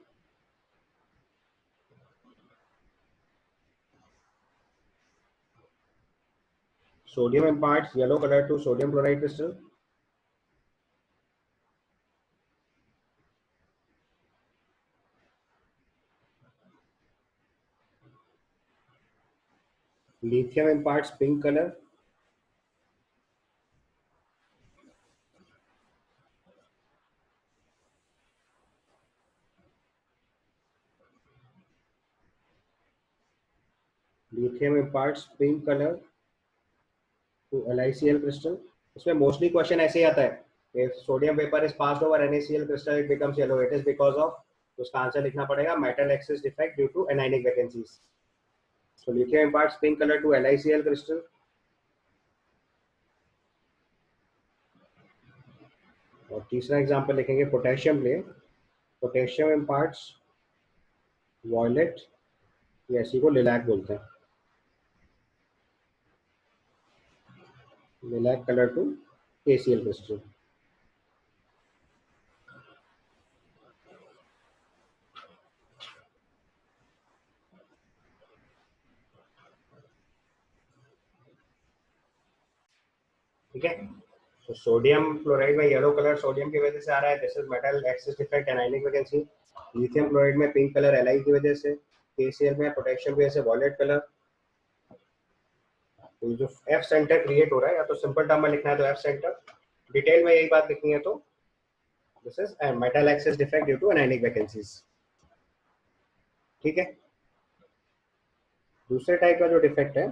Sodium imparts yellow color to sodium chloride crystal. Lithium imparts pink color. Lithium imparts pink color to LiCl crystal. इसमें mostly question ऐसे ही आता है. If sodium vapor is passed over NaCl crystal, it becomes yellow. It is because of, तो उसका answer लिखना पड़ेगा metal axis defect due to anionic vacancies. So lithium imparts pink color to LiCl crystal. और तीसरा example लिखेंगे potassium लिए. Potassium imparts violet, या इसी को लिलैक बोलते हैं. Lilac color to KCl crystal. ठीक है, तो सोडियम क्लोराइड में येलो कलर सोडियम की वजह से आ रहा है, this is metal axis defect anionic vacancy. Lithium chloride में पिंक कलर Li की वजह से. KCl में पोटेशियम की वजह से वॉयलेट कलर. तो जो एफ सेंटर क्रिएट हो रहा है, या तो सिंपल टर्म में लिखना है तो एफ सेंटर, डिटेल में यही बात लिखनी है तो this is metal excess defect due to anionic vacancies. ठीक है, दूसरे टाइप का जो डिफेक्ट है,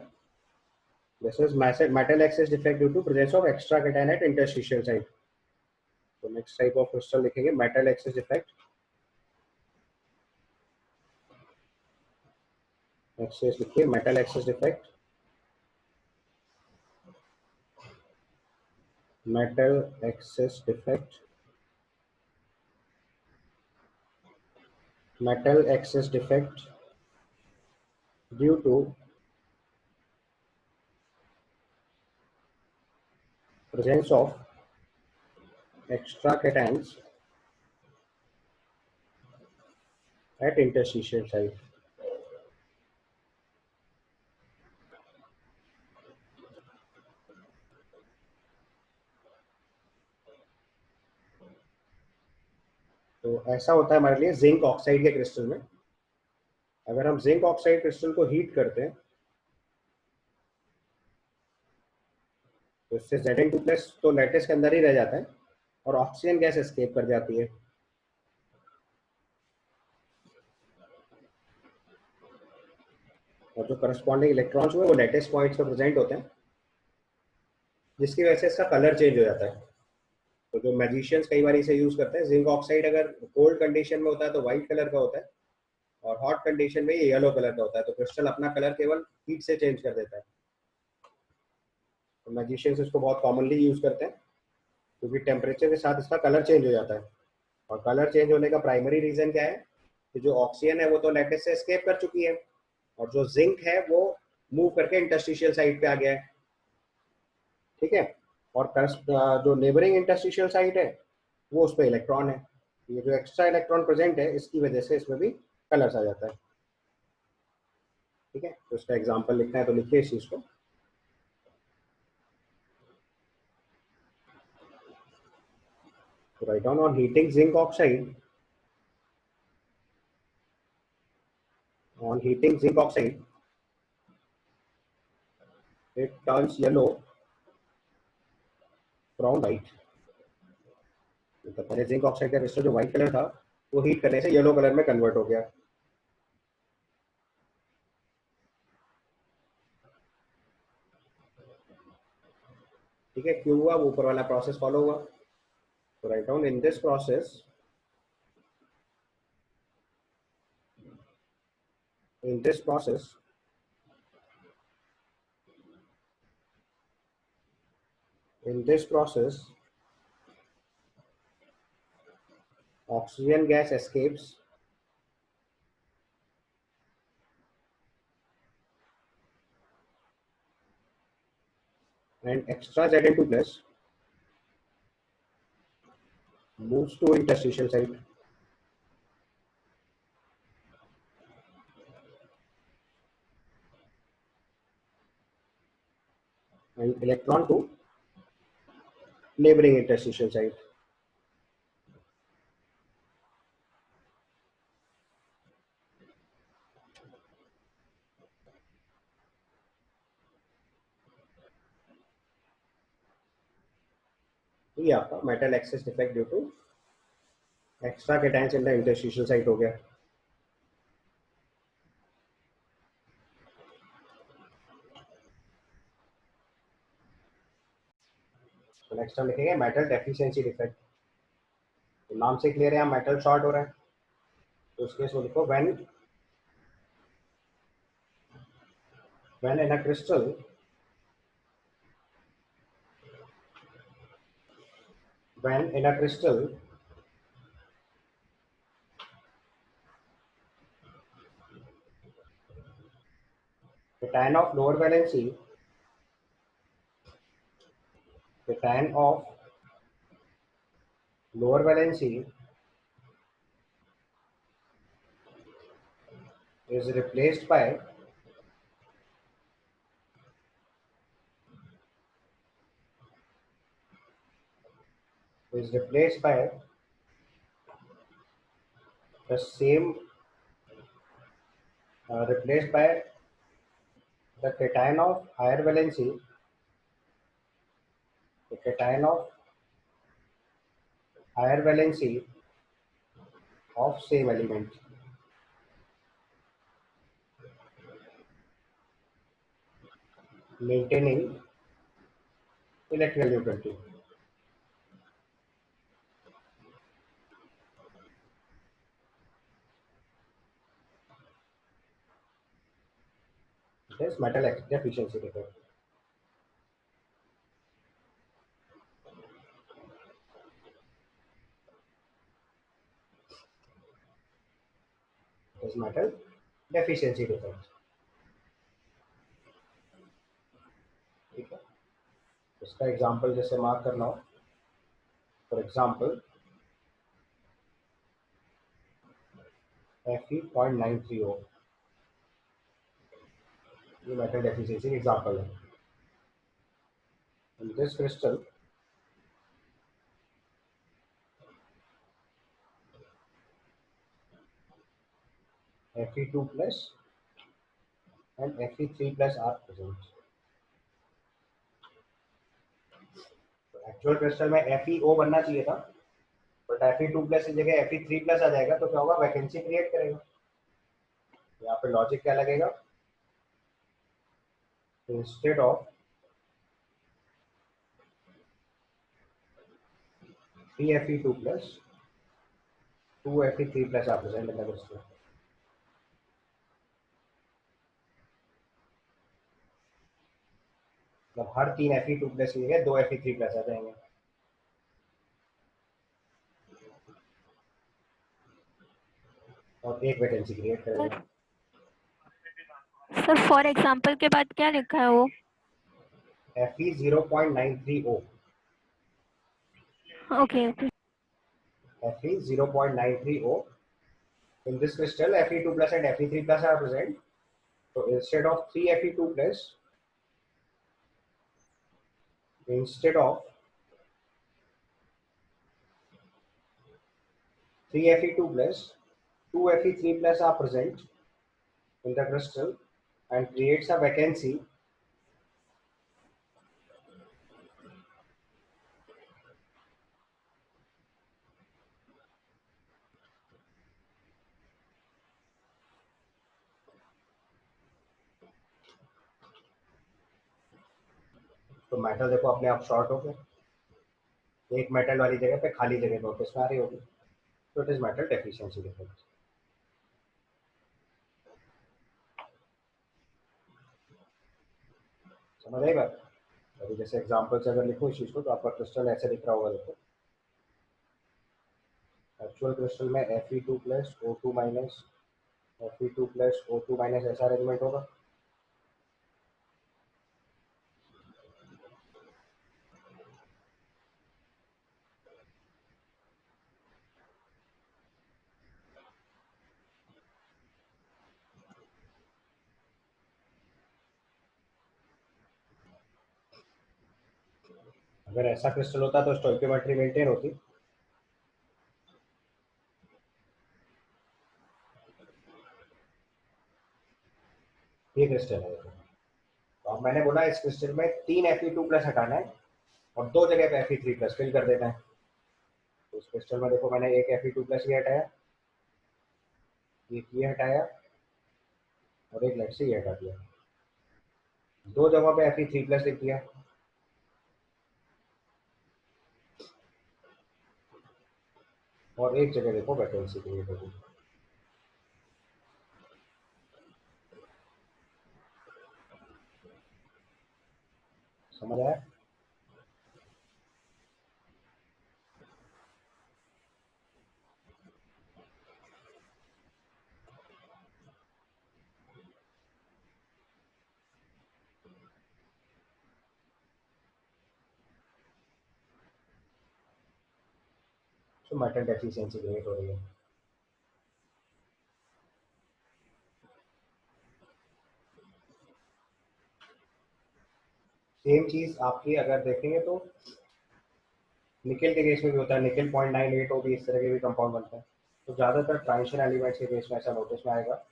this is metal excess defect due to presence of extra cation at interstitial site. तो नेक्स्ट टाइप ऑफ क्रिस्टल लिखेंगे मेटल एक्सेस डिफेक्ट, एक्सेस लिखिए metal excess defect, metal excess defect, metal excess defect due to presence of extra cations at interstitial site। तो ऐसा होता है हमारे लिए zinc oxide के क्रिस्टल में। अगर हम जिंक ऑक्साइड क्रिस्टल को हीट करते हैं तो इससे Zn2+ तो लैटिस के अंदर ही रह जाता है और ऑक्सीजन गैस एस्केप कर जाती है। और जो करस्पॉन्डिंग इलेक्ट्रॉन्स हुए वो लैटिस पॉइंट्स पर प्रेजेंट होते हैं, जिसकी वजह से इसका कलर चेंज हो जाता है। तो जो मैजिशियंस कई बार इसे यूज करते हैं, जिंक ऑक्साइड अगर कोल्ड कंडीशन में होता है तो व्हाइट कलर का होता है और हॉट कंडीशन में ये येलो कलर का होता है। तो क्रिस्टल अपना कलर केवल हीट से चेंज कर देता है। तो मैजिशियंस इसको बहुत कॉमनली यूज करते हैं क्योंकि टेम्परेचर के साथ इसका कलर चेंज हो जाता है। और कलर चेंज होने का प्राइमरी रीजन क्या है कि जो ऑक्सीजन है वो तो लैटिस से एस्केप कर चुकी है और जो जिंक है वो मूव करके इंटरस्टिशियल साइट पे आ गया है। ठीक है, और जो नेबरिंग इंटरस्टिशियल साइट है वो उस पर इलेक्ट्रॉन है। ये जो एक्स्ट्रा इलेक्ट्रॉन प्रेजेंट है इसकी वजह से इसमें भी कलर्स आ जाता है। ठीक है, तो इसका एग्जांपल लिखना है तो लिखिए इस चीज को। तो write down on heating zinc oxide, on heating zinc oxide it turns yellow from white। मतलब पहले जिंक ऑक्साइड का क्रिस्टल जो व्हाइट कलर था वो हीट करने से येलो कलर में कन्वर्ट हो गया। ठीक है, क्यों हुआ? वो ऊपर वाला प्रोसेस फॉलो हुआ। तो write down in this process, in this process in this process oxygen gas escapes and extra Zn2 plus moves to interstitial site and electron to neighboring interstitial site। ये आपका metal excess defect due to extra cations in the interstitial site हो गया। तो next हम लिखेंगे metal deficiency defect. तो नाम से क्लियर है यहाँ मेटल शॉर्ट हो रहा है, तो उसके इसको लिखो when in a crystal when in a crystal cation of lower valency cation of lower valency is replaced by the same replaced by the cation of higher valency, the cation of higher valency of same element maintaining electrical neutrality. It is metal deficiency defect. It is metal deficiency defect. ठीक है, इसका example जैसे mark करना हो, for example Fe.93O, ये metal deficiency example है. In this crystal, Fe2 plus and Fe3 plus are present. Actual crystal में FeO बनना चाहिए था, बट Fe2 प्लस की जगह Fe3 प्लस आ जाएगा, तो क्या होगा, वैकेंसी क्रिएट करेगा. यहाँ पे लॉजिक क्या लगेगा, instead of 3Fe2 plus 2Fe3 plus are present in the crystal. मतलब हर 3 Fe2 प्लस की जगह 2 Fe3 प्लस आ जाएंगे. और एक वैकेंसी क्रिएट करेगा. सर फॉर एग्जांपल के बाद क्या लिखा है वो? Fe 0.93O. Okay okay. Fe 0.93O. In this crystal, Fe2 plus and Fe3 plus are present. So instead of 3 Fe2 plus, instead of 3 Fe2 plus, 2 Fe3 plus are present in the crystal and creates a vacancy तो metal देखो अपने आप short हो गया, एक metal वाली जगह पे खाली जगह नोटिस में आ रही होगी, तो it is metal deficiency defect. समझ आई बात? अभी जैसे एग्जांपल से अगर लिखो इस चीज को, तो आपका क्रिस्टल ऐसे दिख रहा होगा. देखो एक्चुअल क्रिस्टल में Fe2 plus O2 minus Fe2 plus O2 minus ऐसा अरेंजमेंट होगा. अगर ऐसा क्रिस्टल होता तो स्टोइकियोमेट्री मेंटेन होती. ये क्रिस्टल है. तो अब मैंने बोला इस क्रिस्टल में 3 Fe2 प्लस हटाना है और दो जगह पे Fe3 प्लस फिल कर देना है. तो इस क्रिस्टल में देखो मैंने एक Fe2 प्लस ये हटाया, एक ये हटाया और एक लेट से ये हटा दिया. दो जगह पे Fe3 प्लस लिख दिया और एक जगह देखो वैकेंसी क्रिएट होगी. समझ आया? तो मेटल डेफिशिएंसी क्रिएट हो रही है. सेम चीज आपकी अगर देखेंगे तो निकल के केस में भी होता है. निकल 0.98 भी इस तरह के भी कंपाउंड बनता है. तो ज्यादातर ट्रांजिशन एलिमेंट्स के केस में ऐसा नोटिस में आएगा.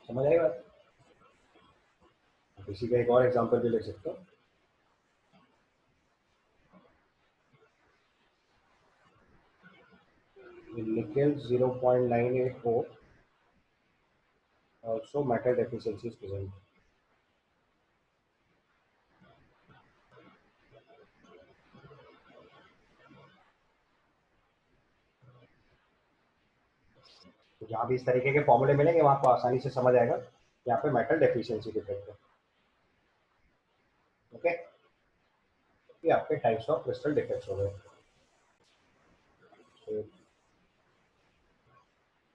समझ आएगा? इसी का एक और एग्जांपल भी ले सकते हो। Nickel 0.980 also metal deficiency is present। तो जहाँ भी इस तरीके के फॉर्मूले मिलेंगे वहाँ आपको आसानी से समझ आएगा यहाँ पे मेटल डेफिशिएंसी डिफेक्ट है। ओके, ये आपके टाइप्स ऑफ क्रिस्टल डिफेक्ट्स हो गए।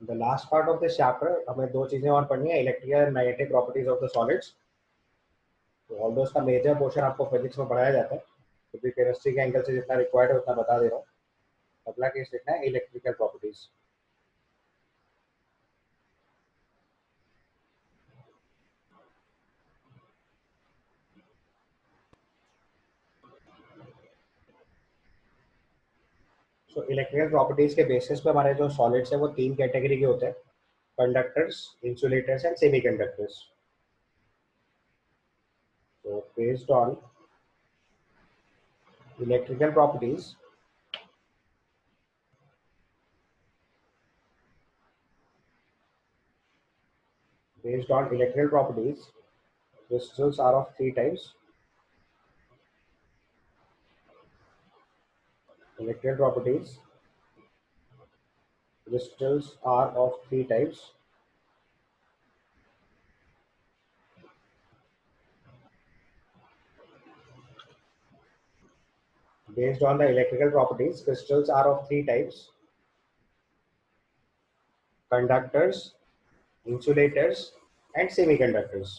The last part of this chapter हमें दो चीजें और पढ़नी है, electrical and magnetic properties of the solids. तो ऑल्दो इसका मेजर पोर्शन आपको फिजिक्स में पढ़ाया जाता है, क्योंकि केमिस्ट्री के एंगल से जितना रिक्वायर्ड है उतना बता दे रहा हूँ। अगला केस लिखना है electrical properties. So electrical properties के बेसिस पे हमारे जो सॉलिड्स है वो तीन कैटेगरी के होते हैं, conductors, insulators and semiconductors. So based on electrical properties, crystals are of three types. Electrical properties, crystals are of three types. Based on the electrical properties, crystals are of three types: conductors, insulators, and semiconductors.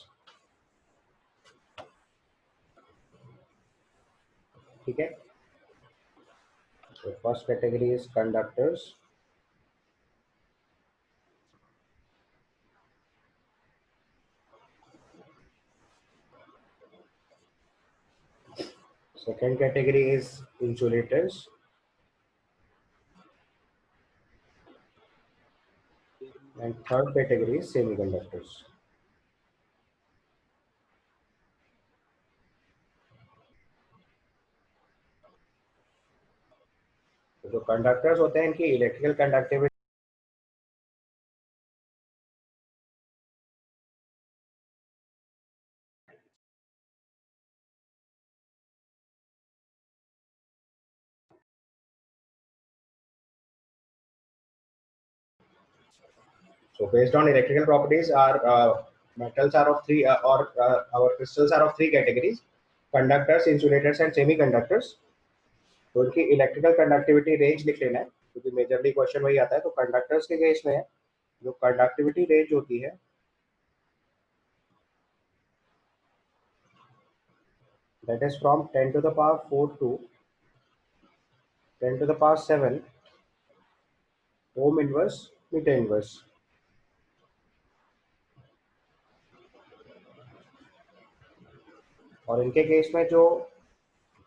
ठीक है, so first category is conductors, second category is insulators, and third category is semiconductors. तो जो conductors होते हैं इनकी electrical conductivity So based on electrical properties, our metals are of three, our crystals are of three categories: conductors, insulators, and semiconductors. तो उनकी electrical conductivity range लिख लेना है, क्योंकि मेजरली क्वेश्चन वही आता है। तो कंडक्टर्स के केस में जो कंडक्टिविटी रेंज होती है that is from 10 to the power 4 to 10 to the power 7 ohm inverse meter inverse। और इनके केस में जो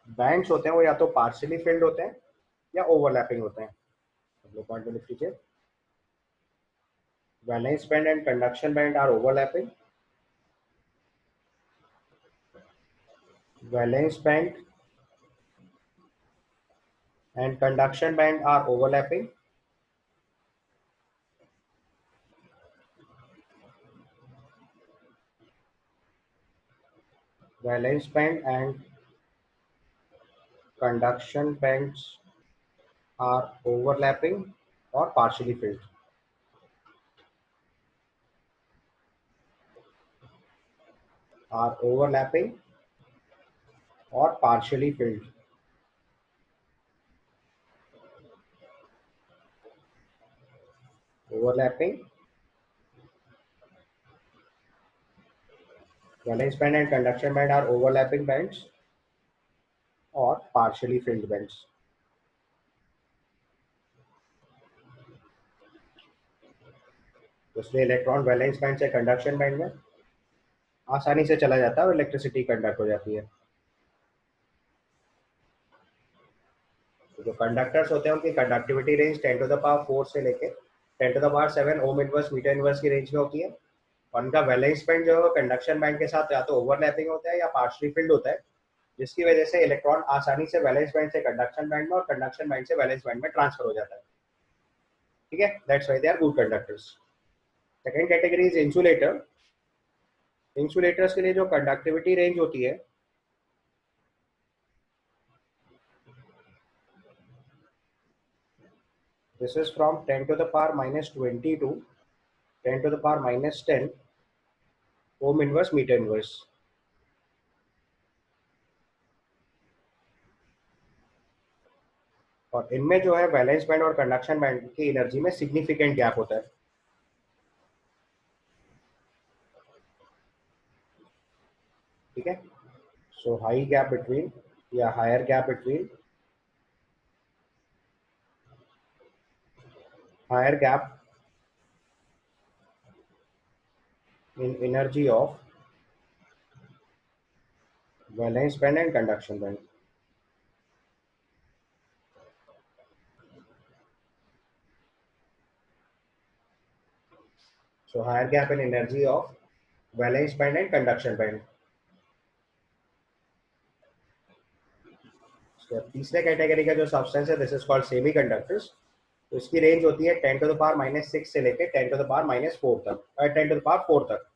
बैंड्स होते हैं वो या तो पार्शियली फिल्ड होते हैं या ओवरलैपिंग होते हैं। अगले पॉइंट में लिख लीजिए, valence band and conduction band are overlapping. Valence band and conduction band are overlapping. Valence band and conduction bands are overlapping or partially filled. Are overlapping or partially filled. Overlapping. Valence band and conduction band are overlapping bands or partially filled bands. इसलिए electron valence band से conduction band में आसानी से चला जाता है और electricity conduct हो जाती है। तो जो कंडक्टर्स होते हैं उनकी conductivity range 10 to the power 4 से लेके 10 to the power 7 ohm inverse metre inverse की रेंज में होती है। और उनका वैलेंस बैंड जो है कंडक्शन बैंड के साथ या तो ओवरलैपिंग होता है या पार्शली फिल्ड होता है, जिसकी वजह से इलेक्ट्रॉन आसानी से वैलेंस बैंड से कंडक्शन बैंड में और कंडक्शन बैंड से वैलेंस बैंड में ट्रांसफर हो जाता है। ठीक है, that's why they are good conductors. Second category is insulator. Insulators के लिए जो कंडक्टिविटी रेंज होती है this is from 10 to the power minus 20 to 10 to the power minus 10 ohm inverse meter inverse। और इनमें जो है वैलेंस बैंड और कंडक्शन बैंड की एनर्जी में सिग्निफिकेंट गैप होता है। ठीक है, सो हाई गैप बिटवीन या higher gap between higher gap in energy of valence band and conduction band। So higher gap in energy of valence band and conduction band। So, तीसरे category का जो substance है this is called semi conductors. तो इसकी range होती है 10 to the power minus 6 से लेकर 10 टू द पावर माइनस 4 तक, 10 टू द पावर 4 तक।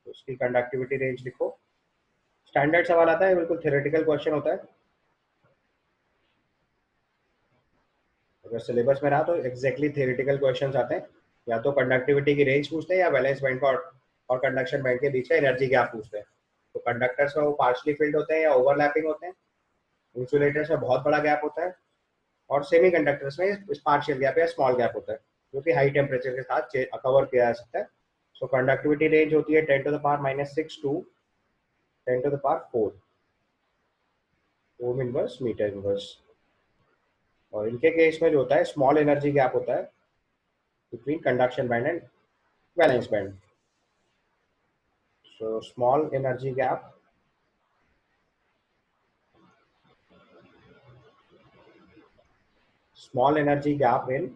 तो उसकी कंडक्टिविटी रेंज लिखो। स्टैंडर्ड सवाल आता है, बिल्कुल थ्योरेटिकल क्वेश्चन होता है। अगर सिलेबस में रहा तो एग्जैक्टली थ्योरेटिकल क्वेश्चंस आते हैं, या तो कंडक्टिविटी की रेंज पूछते हैं या वैलेंस बैंड का और कंडक्शन बैंड के बीच का एनर्जी गैप पूछते हैं। तो कंडक्टर्स में वो पार्शली फिल्ड होते हैं या ओवरलैपिंग होते हैं, इंसुलेटर्स में बहुत बड़ा गैप होता है, और सेमी कंडक्टर्स में पार्शियल गैप या स्मॉल गैप होता है, जो कि हाई टेम्परेचर के साथ कवर किया जा सकता है। सो कंडक्टिविटी रेंज होती है 10 to the power minus 6 to 10 to the power 4 ohm inverse metre inverse. और इनके केस में जो होता है स्मॉल एनर्जी गैप होता है between conduction band and valence band. So small energy gap in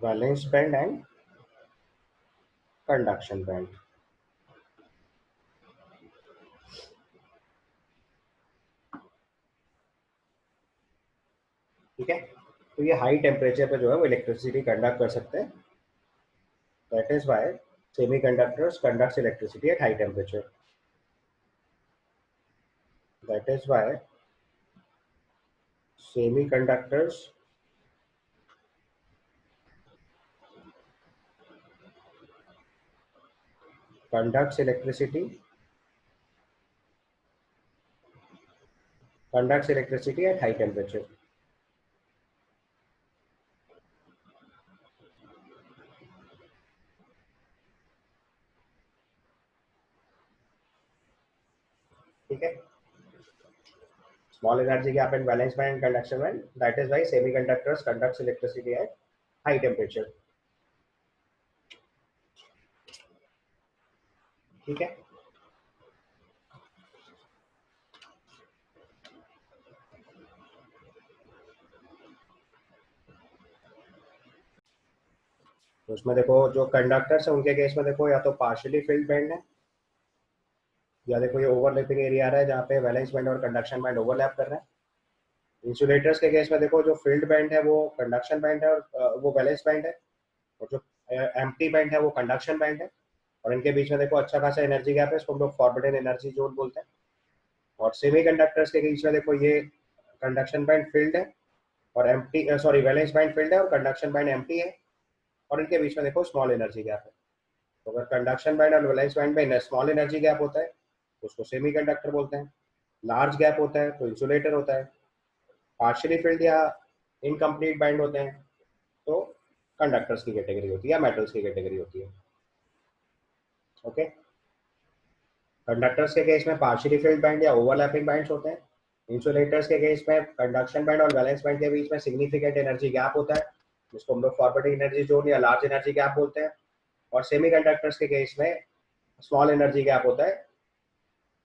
valence band and conduction band। ठीक है, तो ये हाई टेम्परेचर पे जो है वो इलेक्ट्रिसिटी कंडक्ट कर सकते हैं। That is why semiconductors conducts electricity at high temperature. That is why semiconductors conducts electricity at high temperature। ठीक है, small energy gap in valence band and conduction band, that is why semiconductors conducts electricity at high temperature। ठीक है, तो उसमें देखो जो conductors है उनके केस में देखो या तो पार्शियली फिल्ड बैंड है, या देखो ये ओवरलैपिंग एरिया आ रहा है जहाँ पे वैलेंस बैंड और कंडक्शन बैंड ओवरलैप कर रहे हैं। इंसुलेटर्स के केस में देखो जो फील्ड बैंड है वो कंडक्शन बैंड है और वो वैलेंस बैंड है, और जो एम्प्टी बैंड है वो कंडक्शन बैंड है, और इनके बीच में देखो अच्छा खासा एनर्जी गैप है, इसको हम लोग फॉरबिडन एनर्जी जोन बोलते हैं। और सेमी कंडक्टर्स के बीच में देखो ये कंडक्शन बैंड फील्ड है और empty sorry valence band field है और कंडक्शन बैंड एम्प्टी है, और इनके बीच में देखो स्मॉल एनर्जी गैप है। तो अगर कंडक्शन बैंड और वैलेंस बैंड में स्मॉल एनर्जी गैप होता है तो उसको सेमी कंडक्टर बोलते हैं, लार्ज गैप होता है तो इंसुलेटर होता है, पार्शियली फिल्ड या इनकम्प्लीट बैंड होते हैं तो कंडक्टर्स की कैटेगरी होती है या मेटल्स की कैटेगरी होती है। ओके, कंडक्टर्स के केस में पार्शियली फिल्ड बैंड या ओवरलैपिंग बैंड्स होते हैं। इंसुलेटर्स के केस में कंडक्शन बैंड और वैलेंस बैंड के बीच में सिग्निफिकेंट एनर्जी गैप होता है, जिसको हम लोग फॉरवर्डिंग एनर्जी जोन या लार्ज एनर्जी गैप बोलते हैं। और सेमीकंडक्टर्स के केस में स्मॉल एनर्जी गैप होता है,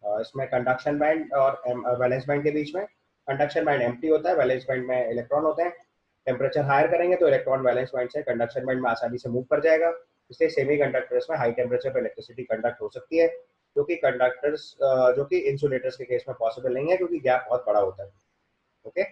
इसमें कंडक्शन बैंड और वैलेंस बैंड के बीच में। कंडक्शन बैंड एम्प्टी होता है, वैलेंस बैंड में इलेक्ट्रॉन होते हैं, टेम्परेचर हायर करेंगे तो इलेक्ट्रॉन वैलेंस बैंड से कंडक्शन बैंड में आसानी से मूव कर जाएगा, इसलिए सेमीकंडक्टर्स में हाई टेम्परेचर पर इलेक्ट्रिसिटी कंडक्ट हो सकती है, जो कि इंसुलेटर्स के केस में पॉसिबल नहीं है क्योंकि गैप बहुत बड़ा होता है। ओके